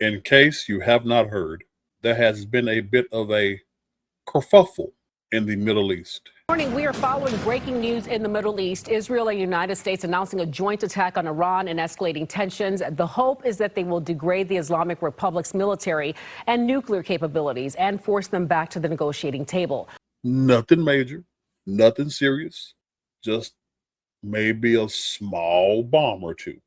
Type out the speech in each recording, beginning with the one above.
In case you have not heard, there has been a bit of a kerfuffle in the Middle East. Morning, we are following breaking news in the Middle East. Israel and the United States announcing a joint attack on Iran and escalating tensions. The hope is that they will degrade the Islamic Republic's military and nuclear capabilities and force them back to the negotiating table. Nothing major, nothing serious, just maybe a small bomb or two.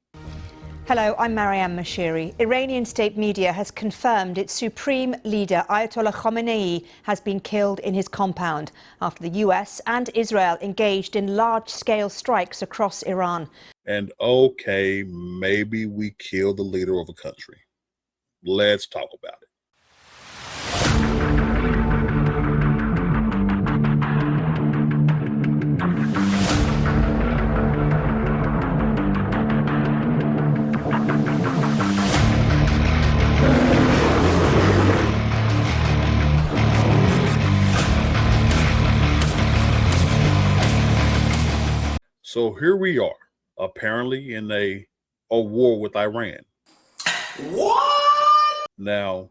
Hello, I'm Mariam Mashiri. Iranian state media has confirmed its supreme leader, Ayatollah Khamenei, has been killed in his compound after the US and Israel engaged in large-scale strikes across Iran. And okay, maybe we killed the leader of a country. Let's talk about it. So here we are, apparently in a war with Iran. What? Now,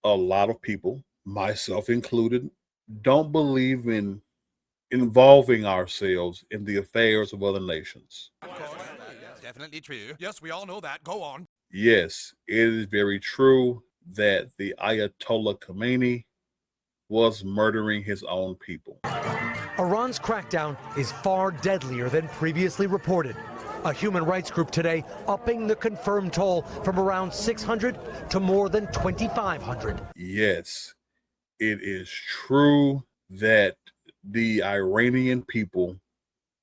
a lot of people, myself included, don't believe in involving ourselves in the affairs of other nations. Definitely true. Yes, we all know that. Go on. Yes, it is very true that the Ayatollah Khamenei was murdering his own people. Iran's crackdown is far deadlier than previously reported. A human rights group today upping the confirmed toll from around 600 to more than 2,500. Yes, it is true that the Iranian people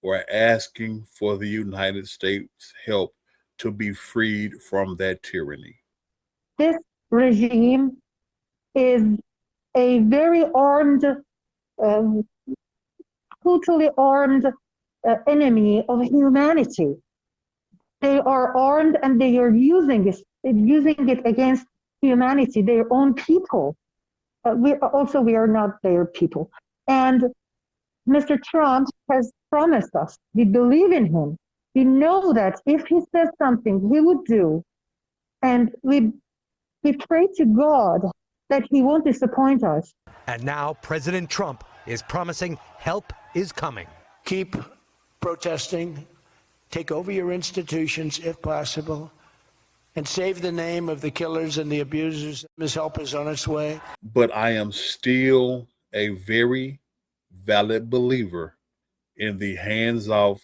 were asking for the United States' help to be freed from that tyranny. This regime is a very armed, totally armed enemy of humanity. They are armed and they are using it against humanity, their own people. We are not their people. And Mr. Trump has promised us, we believe in him. We know that if he says something, he would do. And we pray to God that he won't disappoint us. And now President Trump is promising help is coming. Keep protesting, take over your institutions if possible, and save the name of the killers and the abusers. His help is on its way. But I am still a very valid believer in the hands of,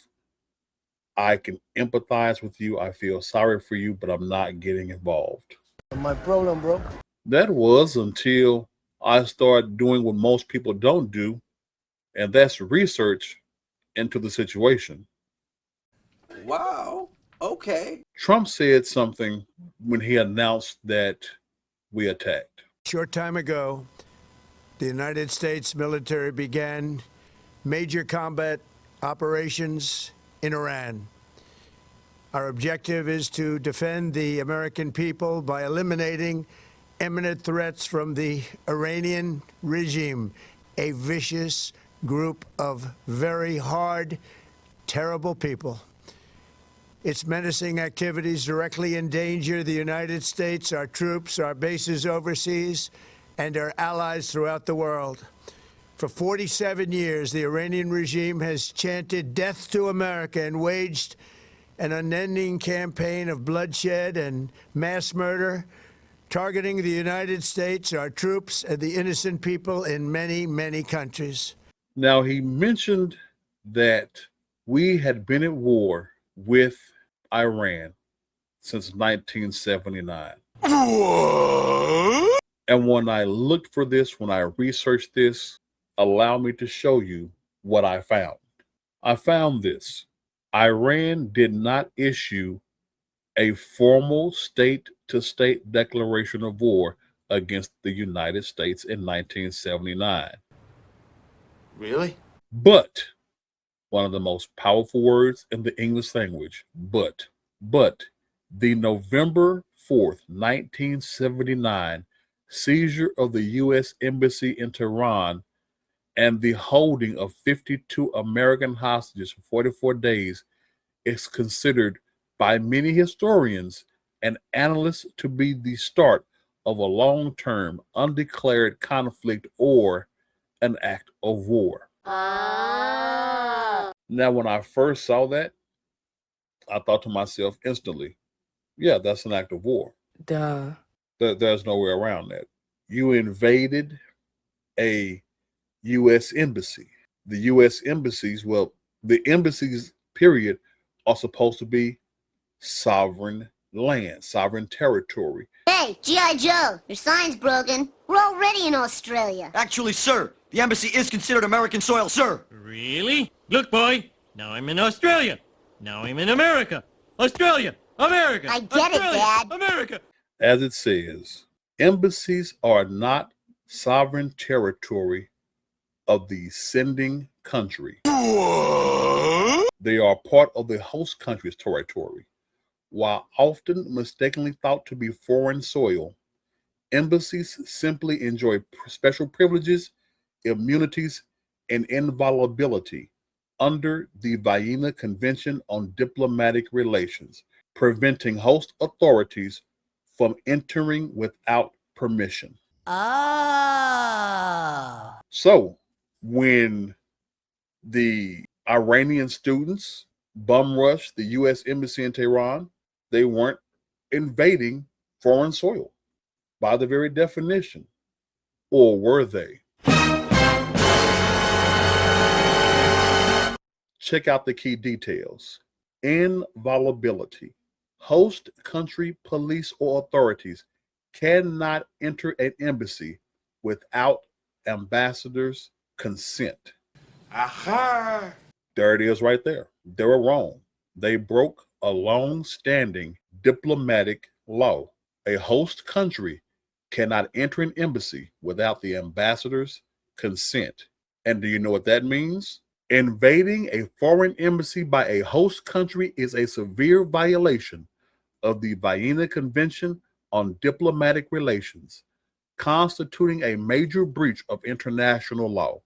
I can empathize with you, I feel sorry for you, but I'm not getting involved. My problem, bro. That was until I started doing what most people don't do, and that's research into the situation. Wow. Okay. Trump said something when he announced that we attacked. Short time ago, the United States military began major combat operations in Iran. Our objective is to defend the American people by eliminating imminent threats from the Iranian regime, a vicious group of very hard, terrible people. Its menacing activities directly endanger the United States, our troops, our bases overseas, and our allies throughout the world. For 47 years, the Iranian regime has chanted death to America and waged an unending campaign of bloodshed and mass murder, targeting the United States, our troops, and the innocent people in many, many countries. Now, he mentioned that we had been at war with Iran since 1979. What? And when I looked for this, when I researched this, allow me to show you what I found. I found this. Iran did not issue a formal state-to-state declaration of war against the United States in 1979. Really? But, one of the most powerful words in the English language, but, the November 4th, 1979 seizure of the U.S. Embassy in Tehran and the holding of 52 American hostages for 44 days is considered by many historians and analysts to be the start of a long-term undeclared conflict or an act of war. Now, when I first saw that, I thought to myself instantly, yeah, that's an act of war. Duh. There's no way around that. You invaded a U.S. embassy. The U.S. embassies, well, the embassies, period, are supposed to be sovereign land, sovereign territory. Hey, G.I. Joe, your sign's broken. We're already in Australia. Actually, sir, the embassy is considered American soil, sir. Really? Look, boy, now I'm in Australia. Now I'm in America. Australia, America. I get it, Australia, Dad. America. As it says, embassies are not sovereign territory of the sending country. They are part of the host country's territory. While often mistakenly thought to be foreign soil, embassies simply enjoy special privileges, immunities, and inviolability under the Vienna Convention on Diplomatic Relations, preventing host authorities from entering without permission. So, when the Iranian students bum rushed the U.S. Embassy in Tehran, they weren't invading foreign soil by the very definition. Or were they? Check out the key details. Inviolability. Host country police or authorities cannot enter an embassy without ambassadors' consent. Aha! There it is right there. They were wrong. They broke a long-standing diplomatic law. A host country cannot enter an embassy without the ambassador's consent. And do you know what that means? Invading a foreign embassy by a host country is a severe violation of the Vienna Convention on Diplomatic Relations, constituting a major breach of international law,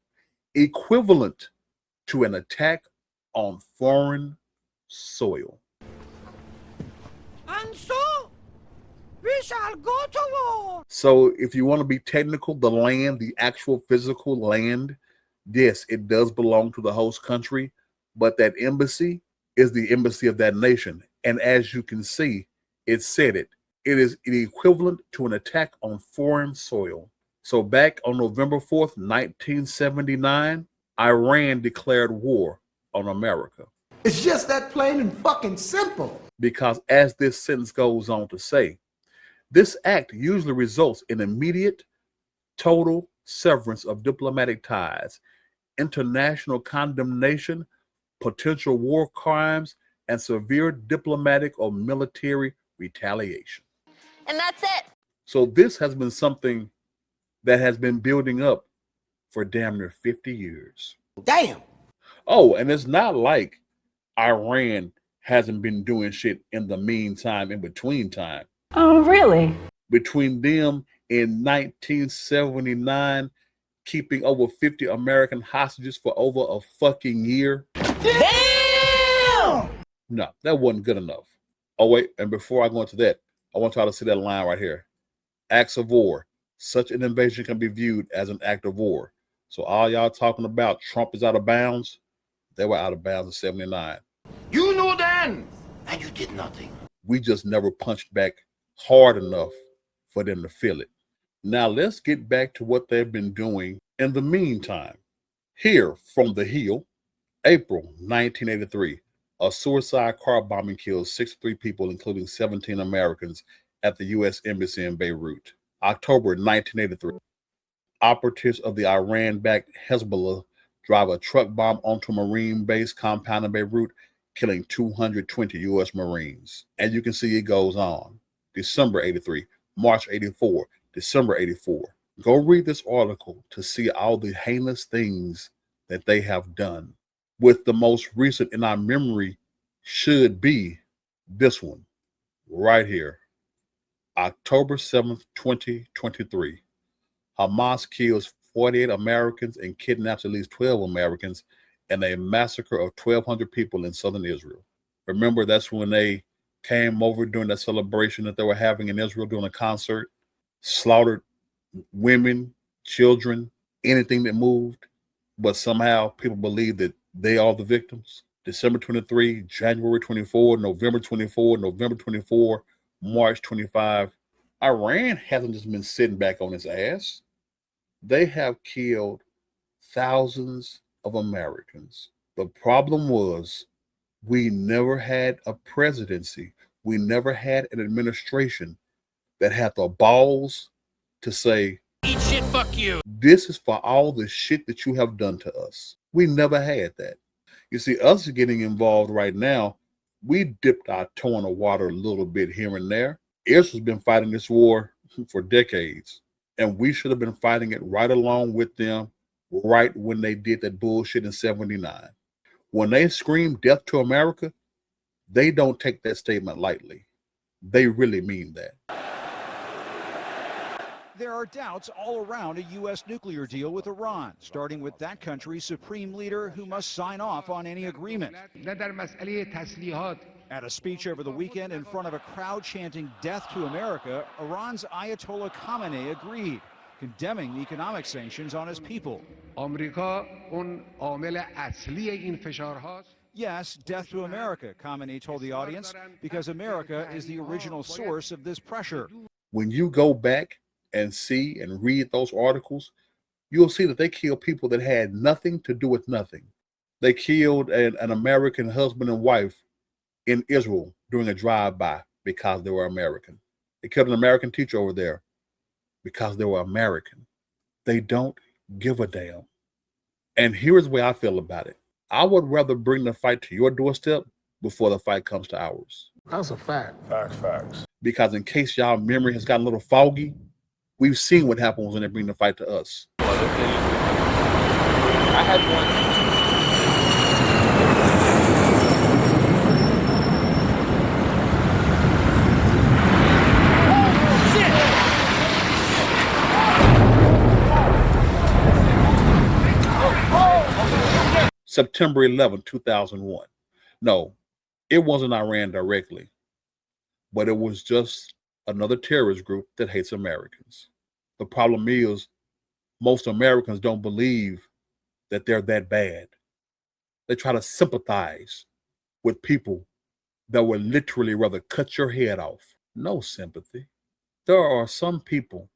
equivalent to an attack on foreign soil. And so, we shall go to war. So if you want to be technical, the land, the actual physical land, yes, it does belong to the host country, but that embassy is the embassy of that nation. And as you can see, it said it. It is equivalent to an attack on foreign soil. So back on November 4th, 1979, Iran declared war on America. It's just that plain and fucking simple. Because as this sentence goes on to say, this act usually results in immediate, total severance of diplomatic ties, international condemnation, potential war crimes, and severe diplomatic or military retaliation. And that's it. So this has been something that has been building up for damn near 50 years. Damn. Oh, and it's not like Iran hasn't been doing shit in the meantime, in between time. Oh, really? Between them in 1979, keeping over 50 American hostages for over a fucking year. Damn! No, that wasn't good enough. Oh, wait, and before I go into that, I want y'all to see that line right here. Acts of war. Such an invasion can be viewed as an act of war. So all y'all talking about Trump is out of bounds, they were out of bounds in 79. You knew then, and you did nothing. We just never punched back hard enough for them to feel it. Now let's get back to what they've been doing in the meantime. Here from the Hill, April 1983, a suicide car bombing kills 63 people, including 17 Americans, at the U.S. Embassy in Beirut. October 1983, operatives of the Iran-backed Hezbollah drive a truck bomb onto a Marine base compound in Beirut, killing 220 U.S. Marines. And you can see it goes on. December 83, March 84, December 84. Go read this article to see all the heinous things that they have done. With the most recent in our memory should be this one right here. October 7th, 2023. Hamas kills 48 Americans and kidnaps at least 12 Americans in a massacre of 1,200 people in southern Israel. Remember, that's when they came over during that celebration that they were having in Israel during a concert, slaughtered women, children, anything that moved, but somehow people believe that they are the victims. December 23, January 24, November 24, November 24, March 25. Iran hasn't just been sitting back on its ass. They have killed thousands of Americans. The problem was we never had a presidency. We never had an administration that had the balls to say, Eat shit, fuck you. this is for all the shit that you have done to us. We never had that. You see, us getting involved right now, we dipped our toe in the water a little bit here and there. Israel's been fighting this war for decades, and we should have been fighting it right along with them right when they did that bullshit in 79. When they scream death to America, they don't take that statement lightly. They really mean that. There are doubts all around a U.S. nuclear deal with Iran, starting with that country's supreme leader who must sign off on any agreement. At a speech over the weekend in front of a crowd chanting death to America, Iran's Ayatollah Khamenei agreed, condemning the economic sanctions on his people. Yes, death to America, Khamenei told the audience, because America is the original source of this pressure. When you go back and see and read those articles, you'll see that they killed people that had nothing to do with nothing. They killed an American husband and wife in Israel during a drive-by because they were American. They killed an American teacher over there because they were American. They don't give a damn. And here's the way I feel about it. I would rather bring the fight to your doorstep before the fight comes to ours. That's a fact. Facts. Because in case y'all memory has gotten a little foggy, we've seen what happens when they bring the fight to us. I had one. September 11, 2001. No, it wasn't Iran directly, but it was just another terrorist group that hates Americans. The problem is most Americans don't believe that they're that bad. They try to sympathize with people that would literally rather cut your head off. No sympathy. There are some people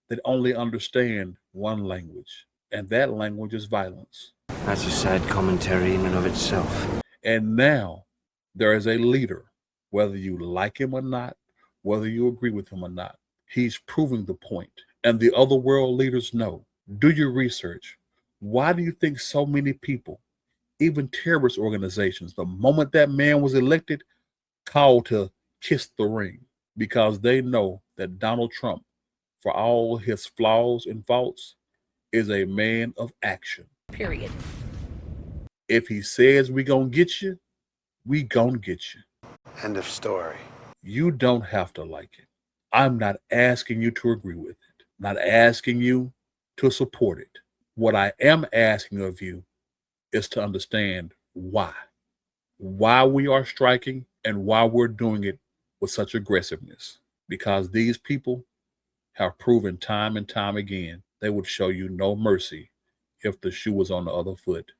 that only understand one language, and that language is violence. That's a sad commentary in and of itself. And now there is a leader, whether you like him or not, whether you agree with him or not, he's proving the point. And the other world leaders know. Do your research. Why do you think so many people, even terrorist organizations, the moment that man was elected, called to kiss the ring? Because they know that Donald Trump, for all his flaws and faults, is a man of action. Period. If he says we gonna get you, we gonna get you. End of story. You don't have to like it. I'm not asking you to agree with it. Not asking you to support it. What I am asking of you is to understand why we are striking and why we're doing it with such aggressiveness. Because these people have proven time and time again they would show you no mercy if the shoe was on the other foot.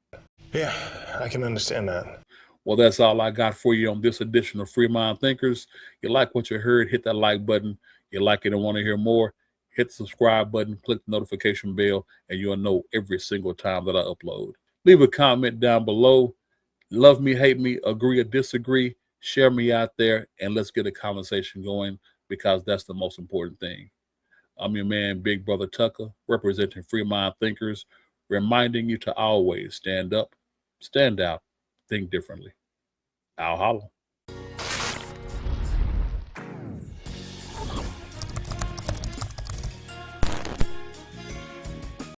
Yeah, I can understand that. Well, that's all I got for you on this edition of Free Mind Thinkers. You like what you heard, hit that like button. You like it and want to hear more, hit the subscribe button, click the notification bell, and you'll know every single time that I upload. Leave a comment down below. Love me, hate me, agree or disagree. Share me out there, and let's get a conversation going, because that's the most important thing. I'm your man, Big Brother Tucker, representing Free Mind Thinkers, reminding you to always stand up, stand out, think differently. I'll holla.